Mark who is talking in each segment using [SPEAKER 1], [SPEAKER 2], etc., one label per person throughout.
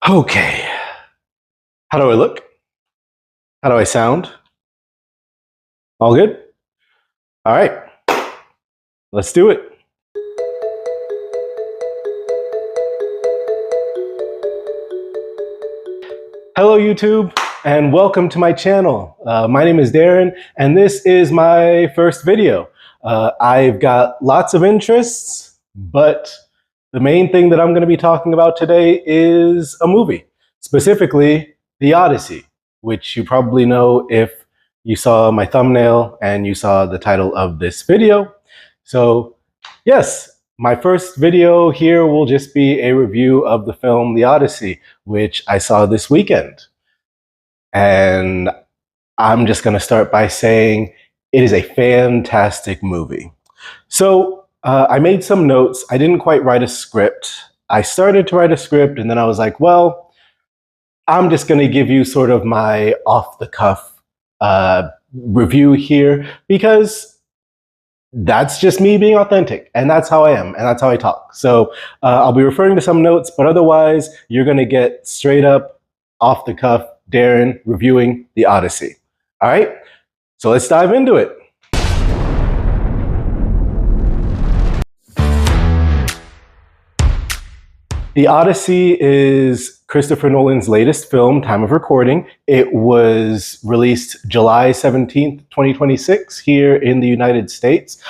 [SPEAKER 1] Okay. How do I look? How do I sound? All good? All right. Let's do it. Hello, YouTube, and welcome to my channel. My name is Darren, and this is my first video. I've got lots of interests, but the main thing that I'm going to be talking about today is a movie, specifically The Odyssey, which you probably know if you saw my thumbnail and you saw the title of this video. So, yes, my first video here will just be a review of the film The Odyssey, which I saw this weekend. And I'm just going to start by saying it is a fantastic movie. So I made some notes. I didn't quite write a script. I started to write a script and then I was like, well, I'm just going to give you sort of my off-the-cuff review here because that's just me being authentic, and that's how I am, and that's how I talk. So I'll be referring to some notes, but otherwise you're going to get straight up, off the cuff, Darren reviewing The Odyssey. All right, so let's dive into it. The Odyssey is Christopher Nolan's latest film, time of recording. It was released July 17th, 2026 here in the United States.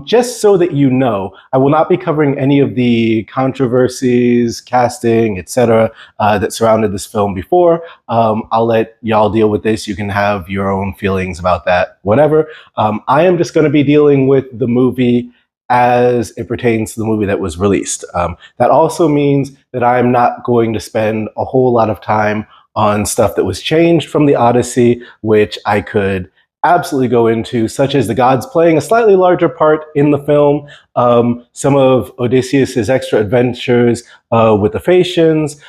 [SPEAKER 1] Just so that you know, I will not be covering any of the controversies, casting, etc. That surrounded this film before. I'll let y'all deal with this. You can have your own feelings about that, whatever. I am just going to be dealing with the movie as it pertains to the movie that was released. That also means that I'm not going to spend a whole lot of time on stuff that was changed from the Odyssey, which I could absolutely go into, such as the gods playing a slightly larger part in the film, some of Odysseus's extra adventures with the Phaeacians,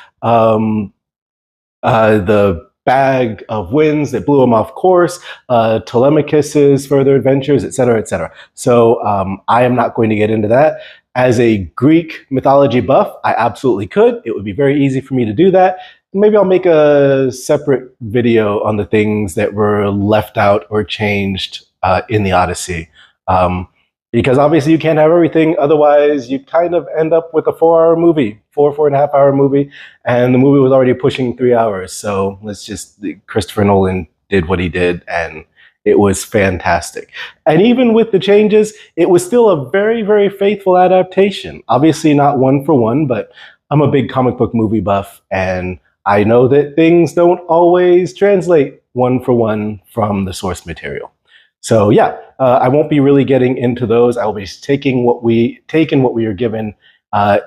[SPEAKER 1] the bag of winds that blew him off course, Telemachus's further adventures, etc., etc. So I am not going to get into that. As a Greek mythology buff, I absolutely could. It would be very easy for me to do that. Maybe I'll make a separate video on the things that were left out or changed in the Odyssey. Because obviously you can't have everything, otherwise you kind of end up with a 4-hour movie, 4.5 hour movie, and the movie was already pushing 3 hours. So Christopher Nolan did what he did, and it was fantastic. And even with the changes, it was still a very, very faithful adaptation. Obviously not one for one, but I'm a big comic book movie buff, and I know that things don't always translate one for one from the source material. So yeah, I won't be really getting into those. I will be just taking what we are given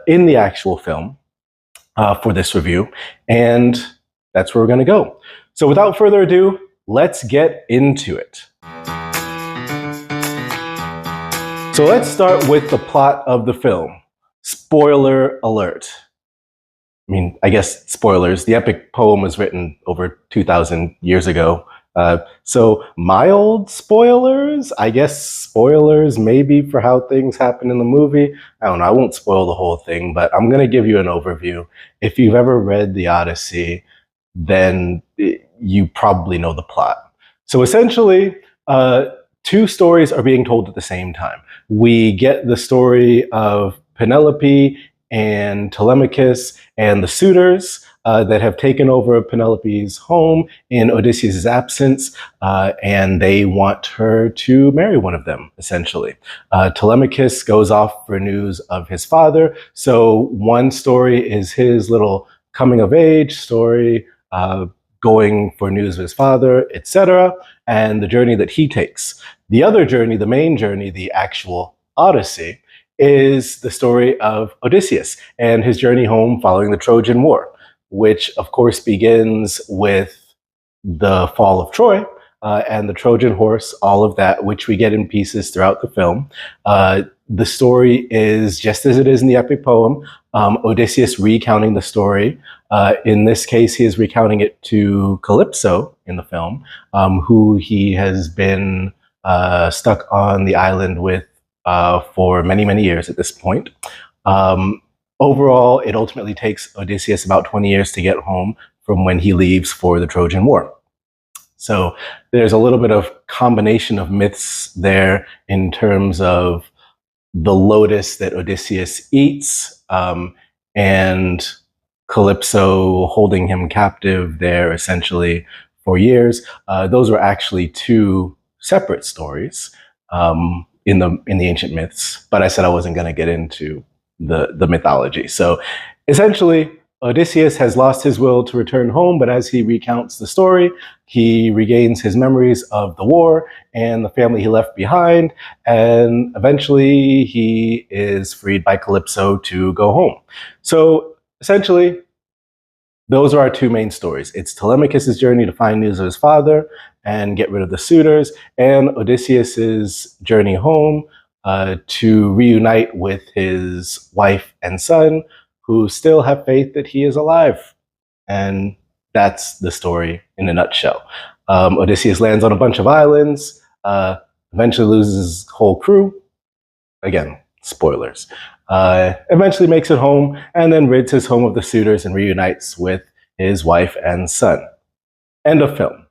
[SPEAKER 1] in the actual film for this review, and that's where we're going to go. So without further ado, let's get into it. So let's start with the plot of the film. Spoiler alert. I mean, I guess spoilers. The epic poem was written over 2,000 years ago. So mild spoilers, I guess spoilers maybe for how things happen in the movie. I don't know, I won't spoil the whole thing, but I'm going to give you an overview. If you've ever read The Odyssey, then you probably know the plot. So essentially, two stories are being told at the same time. We get the story of Penelope and Telemachus and the suitors that have taken over Penelope's home in Odysseus' absence, and they want her to marry one of them, essentially. Telemachus goes off for news of his father, so one story is his little coming-of-age story, going for news of his father, etc., and the journey that he takes. The other journey, the main journey, the actual Odyssey, is the story of Odysseus and his journey home following the Trojan War, which of course begins with the fall of Troy and the Trojan horse, all of that, which we get in pieces throughout the film. The story is just as it is in the epic poem, Odysseus recounting the story. In this case, he is recounting it to Calypso in the film, who he has been stuck on the island with for many, many years at this point. overall, it ultimately takes Odysseus about 20 years to get home from when he leaves for the Trojan War. So there's a little bit of combination of myths there in terms of the lotus that Odysseus eats, and Calypso holding him captive there essentially for years. Those were actually two separate stories in the ancient myths, but I said I wasn't going to get into the mythology. So essentially, Odysseus has lost his will to return home, but as he recounts the story, he regains his memories of the war and the family he left behind, and eventually he is freed by Calypso to go home. So essentially, those are our two main stories. It's Telemachus' journey to find news of his father and get rid of the suitors, and Odysseus' journey home to reunite with his wife and son, who still have faith that he is alive. And that's the story in a nutshell. Odysseus lands on a bunch of islands, eventually loses his whole crew. Again, spoilers. Eventually makes it home, and then rids his home of the suitors and reunites with his wife and son. End of film.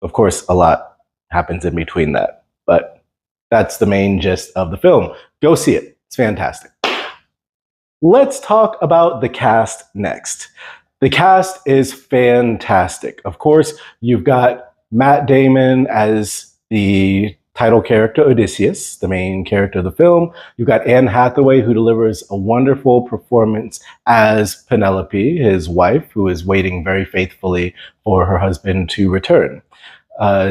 [SPEAKER 1] Of course, a lot happens in between that, but that's the main gist of the film. Go see it. It's fantastic. Let's talk about the cast next. The cast is fantastic. Of course, you've got Matt Damon as the title character, Odysseus, the main character of the film. You've got Anne Hathaway, who delivers a wonderful performance as Penelope, his wife, who is waiting very faithfully for her husband to return.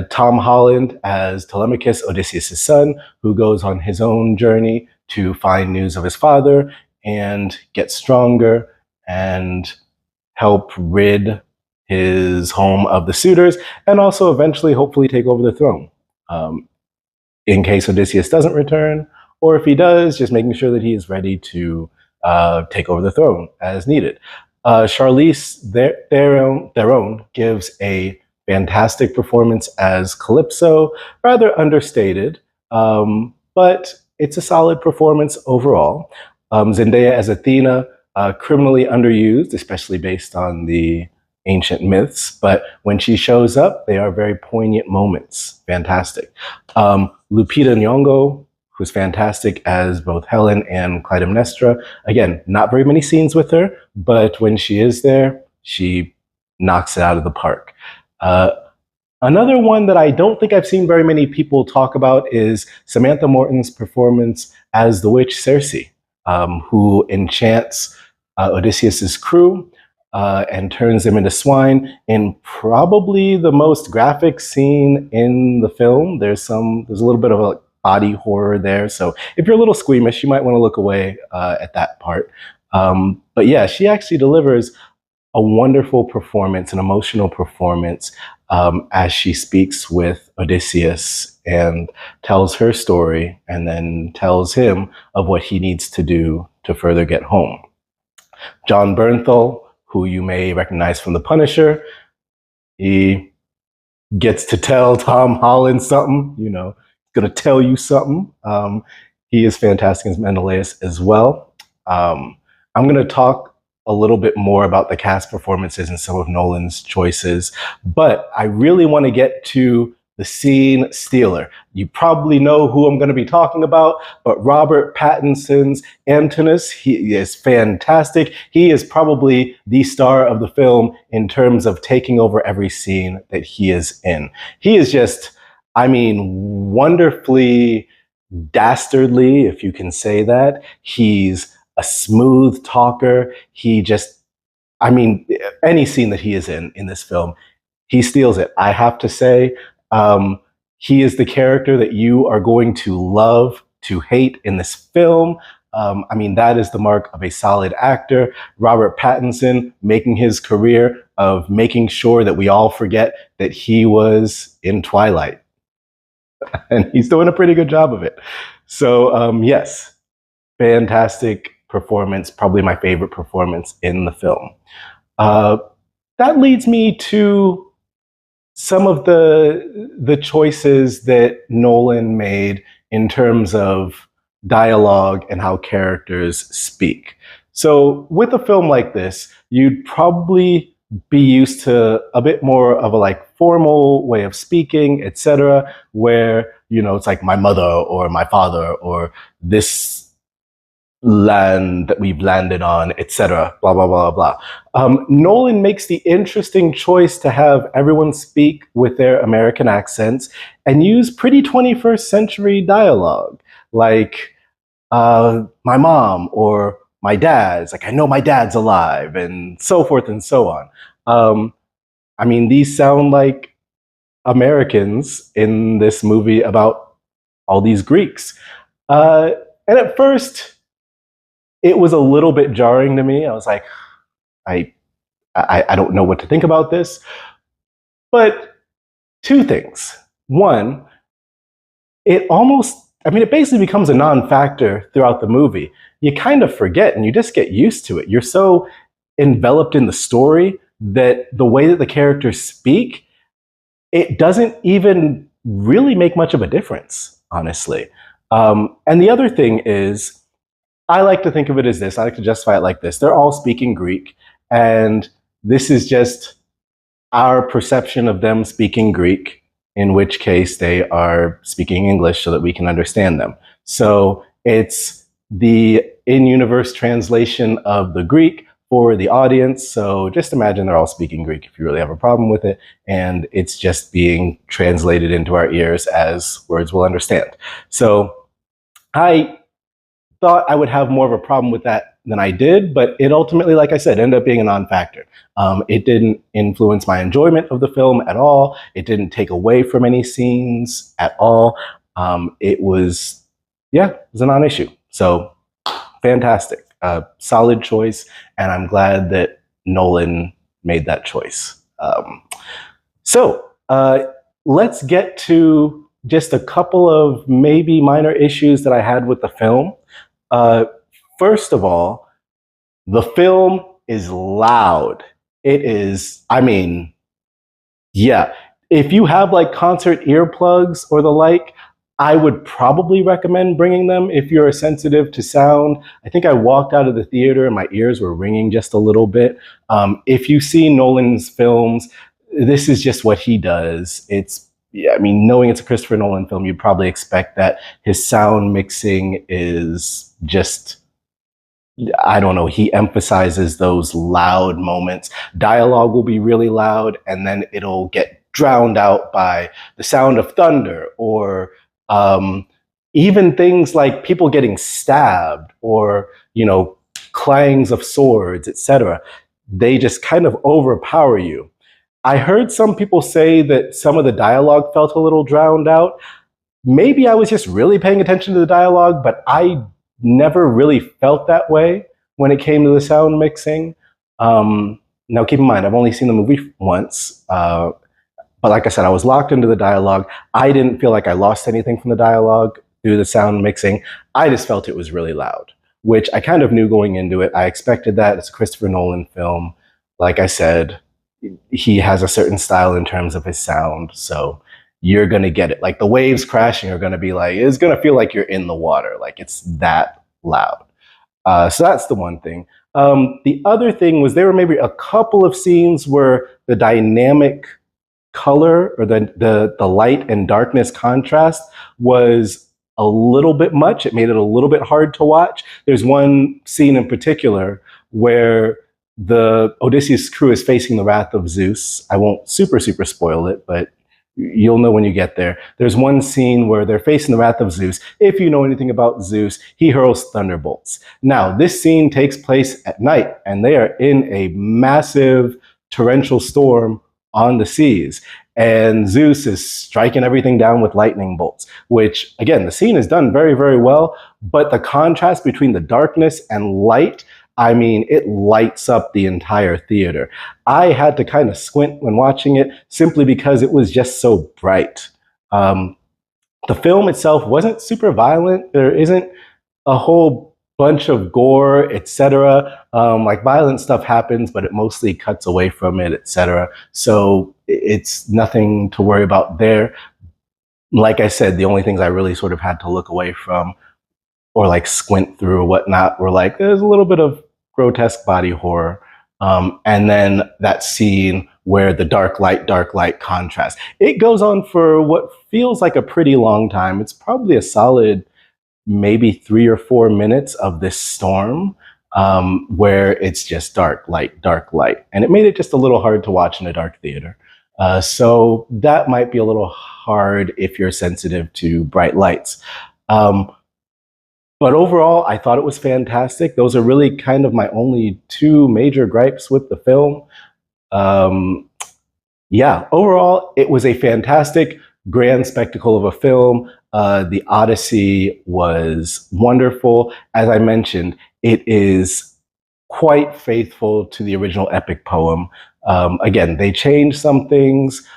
[SPEAKER 1] Tom Holland as Telemachus, Odysseus' son, who goes on his own journey to find news of his father and get stronger and help rid his home of the suitors, and also eventually, hopefully, take over the throne. In case Odysseus doesn't return, or if he does, just making sure that he is ready to take over the throne as needed. Charlize Theron gives a fantastic performance as Calypso, rather understated, but it's a solid performance overall. Zendaya as Athena, criminally underused, especially based on the ancient myths, but when she shows up, they are very poignant moments. Fantastic. Lupita Nyong'o, who's fantastic as both Helen and Clytemnestra. Again, not very many scenes with her, but when she is there, she knocks it out of the park. Another one that I don't think I've seen very many people talk about is Samantha Morton's performance as the witch Circe, who enchants Odysseus' crew and turns them into swine in probably the most graphic scene in the film. There's a little bit of a body horror there, so if you're a little squeamish, you might want to look away at that part. But yeah, she actually delivers a wonderful performance, an emotional performance, as she speaks with Odysseus and tells her story and then tells him of what he needs to do to further get home. John Bernthal, who you may recognize from The Punisher, he gets to tell Tom Holland something, going to tell you something. He is fantastic as Menelaus as well. I'm going to talk a little bit more about the cast performances and some of Nolan's choices, but I really want to get to the scene stealer. You probably know who I'm going to be talking about, but Robert Pattinson's Antinous, he is fantastic. He is probably the star of the film in terms of taking over every scene that he is in. He is just, wonderfully dastardly, if you can say that. He's a smooth talker. Any scene that he is in this film, he steals it. I have to say, he is the character that you are going to love to hate in this film. That is the mark of a solid actor. Robert Pattinson making his career of making sure that we all forget that he was in Twilight. And he's doing a pretty good job of it. So, yes, fantastic performance, probably my favorite performance in the film. That leads me to some of the choices that Nolan made in terms of dialogue and how characters speak. So with a film like this, you'd probably be used to a bit more of a like formal way of speaking, etc., where, you know, it's like my mother or my father or this land that we've landed on, etc., blah, blah, blah, blah. Nolan makes the interesting choice to have everyone speak with their American accents and use pretty 21st century dialogue, like my mom or my dad's, like, I know my dad's alive, and so forth and so on. I mean, these sound like Americans in this movie about all these Greeks. And at first, it was a little bit jarring to me. I was like, I, I don't know what to think about this. But two things. One, it basically becomes a non-factor throughout the movie. You kind of forget and you just get used to it. You're so enveloped in the story that the way that the characters speak, it doesn't even really make much of a difference, honestly. And the other thing is, I like to think of it as this. I like to justify it like this. They're all speaking Greek, and this is just our perception of them speaking Greek, in which case they are speaking English so that we can understand them. So it's the in-universe translation of the Greek for the audience. So just imagine they're all speaking Greek if you really have a problem with it, and it's just being translated into our ears as words we'll understand. So I thought I would have more of a problem with that than I did, but it ultimately, like I said, ended up being a non-factor. It didn't influence my enjoyment of the film at all. It didn't take away from any scenes at all. It was a non-issue. So fantastic, solid choice, and I'm glad that Nolan made that choice. Let's get to just a couple of maybe minor issues that I had with the film. First of all, the film is loud. It is, if you have like concert earplugs or the like, I would probably recommend bringing them if you're sensitive to sound. I think I walked out of the theater and my ears were ringing just a little bit. If you see Nolan's films, this is just what he does. Knowing it's a Christopher Nolan film, you'd probably expect that his sound mixing is just, I don't know, he emphasizes those loud moments. Dialogue will be really loud, and then it'll get drowned out by the sound of thunder, or even things like people getting stabbed, or, clangs of swords, etc. They just kind of overpower you. I heard some people say that some of the dialogue felt a little drowned out. Maybe I was just really paying attention to the dialogue, but I never really felt that way when it came to the sound mixing. Now, keep in mind, I've only seen the movie once, but like I said, I was locked into the dialogue. I didn't feel like I lost anything from the dialogue through the sound mixing. I just felt it was really loud, which I kind of knew going into it. I expected that. It's a Christopher Nolan film. Like I said, he has a certain style in terms of his sound, so you're going to get it. Like the waves crashing are going to be like, it's going to feel like you're in the water. Like it's that loud. So that's the one thing. The other thing was there were maybe a couple of scenes where the dynamic color or the light and darkness contrast was a little bit much. It made it a little bit hard to watch. There's one scene in particular where the Odysseus crew is facing the wrath of Zeus. I won't super spoil it, but you'll know when you get there. There's one scene where they're facing the wrath of Zeus. If you know anything about Zeus, he hurls thunderbolts. Now, this scene takes place at night, and they are in a massive torrential storm on the seas. And Zeus is striking everything down with lightning bolts, which, again, the scene is done very, very well, but the contrast between the darkness and light, it lights up the entire theater. I had to kind of squint when watching it simply because it was just so bright. The film itself wasn't super violent. There isn't a whole bunch of gore, etc. Like violent stuff happens, but it mostly cuts away from it, etc. So it's nothing to worry about there. Like I said, the only things I really sort of had to look away from or like squint through or whatnot were like, there's a little bit of grotesque body horror. And then that scene where the dark light contrast. It goes on for what feels like a pretty long time. It's probably a solid maybe 3 or 4 minutes of this storm where it's just dark light. And it made it just a little hard to watch in a dark theater. So that might be a little hard if you're sensitive to bright lights. But overall, I thought it was fantastic. Those are really kind of my only two major gripes with the film. Yeah, overall, it was a fantastic, grand spectacle of a film. The Odyssey was wonderful. As I mentioned, it is quite faithful to the original epic poem. Again, they changed some things,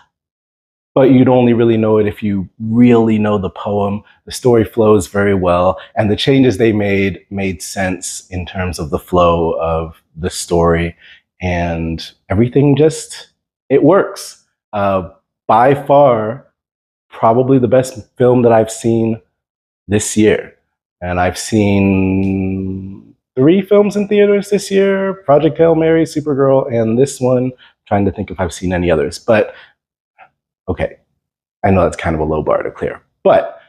[SPEAKER 1] but you'd only really know it if you really know the poem. The story flows very well, and the changes they made sense in terms of the flow of the story, and everything just, it works. By far, probably the best film that I've seen this year. And I've seen 3 films in theaters this year: Project Hail Mary, Supergirl, and this one. I'm trying to think if I've seen any others, but okay, I know that's kind of a low bar to clear, but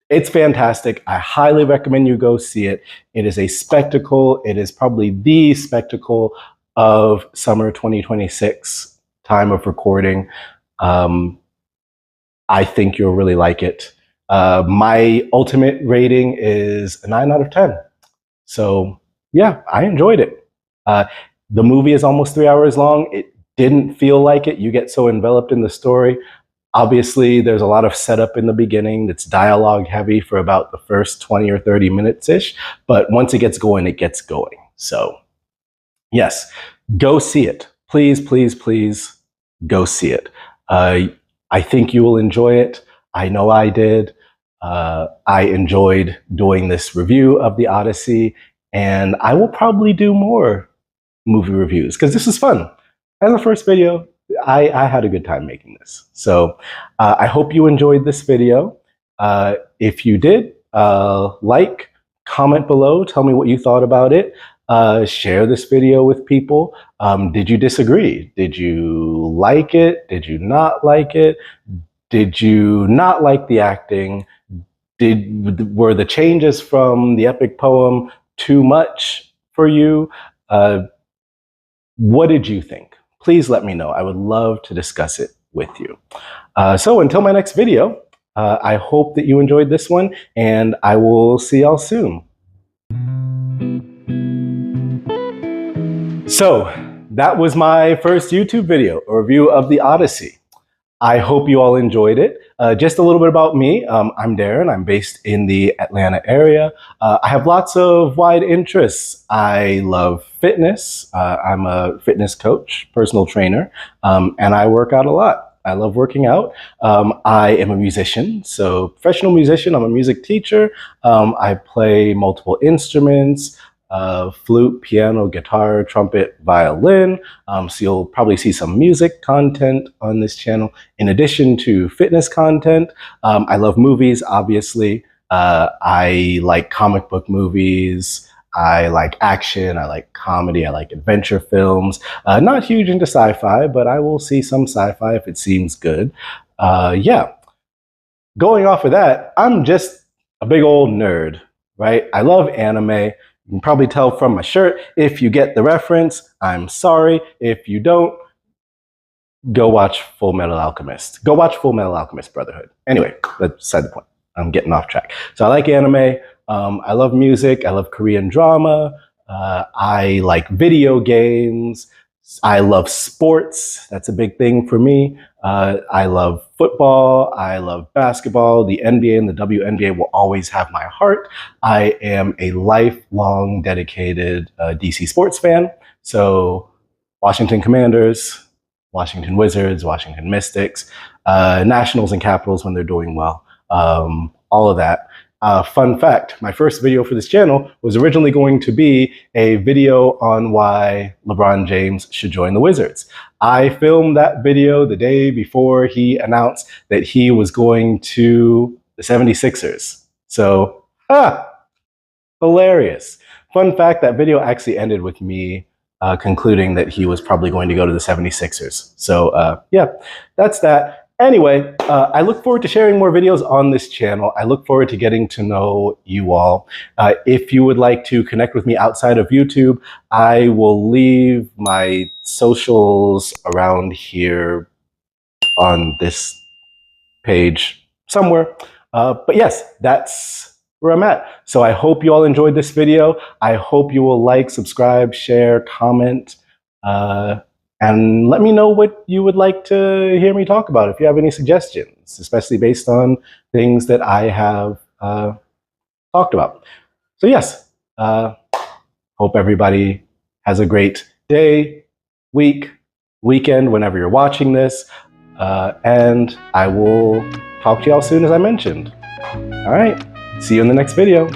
[SPEAKER 1] it's fantastic. I highly recommend you go see it. It is a spectacle. It is probably the spectacle of summer 2026, time of recording. I think you'll really like it. My ultimate rating is a 9 out of 10. So yeah, I enjoyed it. The movie is almost 3 hours long. It didn't feel like it. You get so enveloped in the story. Obviously, there's a lot of setup in the beginning. It's dialogue heavy for about the first 20 or 30 minutes-ish. But once it gets going, it gets going. So yes, go see it. Please, please, please go see it. I think you will enjoy it. I know I did. I enjoyed doing this review of the Odyssey, and I will probably do more movie reviews because this is fun. As a first video, I had a good time making this. So I hope you enjoyed this video. If you did, like, comment below, tell me what you thought about it. Share this video with people. Did you disagree? Did you like it? Did you not like it? Did you not like the acting? Were the changes from the epic poem too much for you? What did you think? Please let me know. I would love to discuss it with you. So until my next video, I hope that you enjoyed this one, and I will see y'all soon. So that was my first YouTube video, a review of the Odyssey. I hope you all enjoyed it. Just a little bit about me. I'm Darren. I'm based in the Atlanta area. I have lots of wide interests. I love fitness. I'm a fitness coach, personal trainer, and I work out a lot. I love working out. I am a musician, so professional musician. I'm a music teacher. I play multiple instruments. Flute, piano, guitar, trumpet, violin. So you'll probably see some music content on this channel in addition to fitness content. I love movies, obviously. I like comic book movies. I like action. I like comedy. I like adventure films. Not huge into sci-fi, but I will see some sci-fi if it seems good. Yeah. Going off of that, I'm just a big old nerd, right? I love anime. You can probably tell from my shirt. If you get the reference, I'm sorry. If you don't, go watch Full Metal Alchemist. Go watch Full Metal Alchemist Brotherhood. Anyway, that's beside the point. I'm getting off track. So I like anime. I love music. I love Korean drama. I like video games. I love sports. That's a big thing for me. I love football. I love basketball. The NBA and the WNBA will always have my heart. I am a lifelong dedicated DC sports fan. So Washington Commanders, Washington Wizards, Washington Mystics, Nationals and Capitals when they're doing well. All of that. Fun fact, my first video for this channel was originally going to be a video on why LeBron James should join the Wizards. I filmed that video the day before he announced that he was going to the 76ers. So, hilarious. Fun fact, that video actually ended with me concluding that he was probably going to go to the 76ers. So yeah, that's that. Anyway, I look forward to sharing more videos on this channel. I look forward to getting to know you all. If you would like to connect with me outside of YouTube, I will leave my socials around here on this page somewhere. But yes, that's where I'm at. So I hope you all enjoyed this video. I hope you will like, subscribe, share, comment, and let me know what you would like to hear me talk about if you have any suggestions, especially based on things that I have talked about. So yes, hope everybody has a great day, week, weekend, whenever you're watching this. And I will talk to y'all soon, as I mentioned. All right, see you in the next video.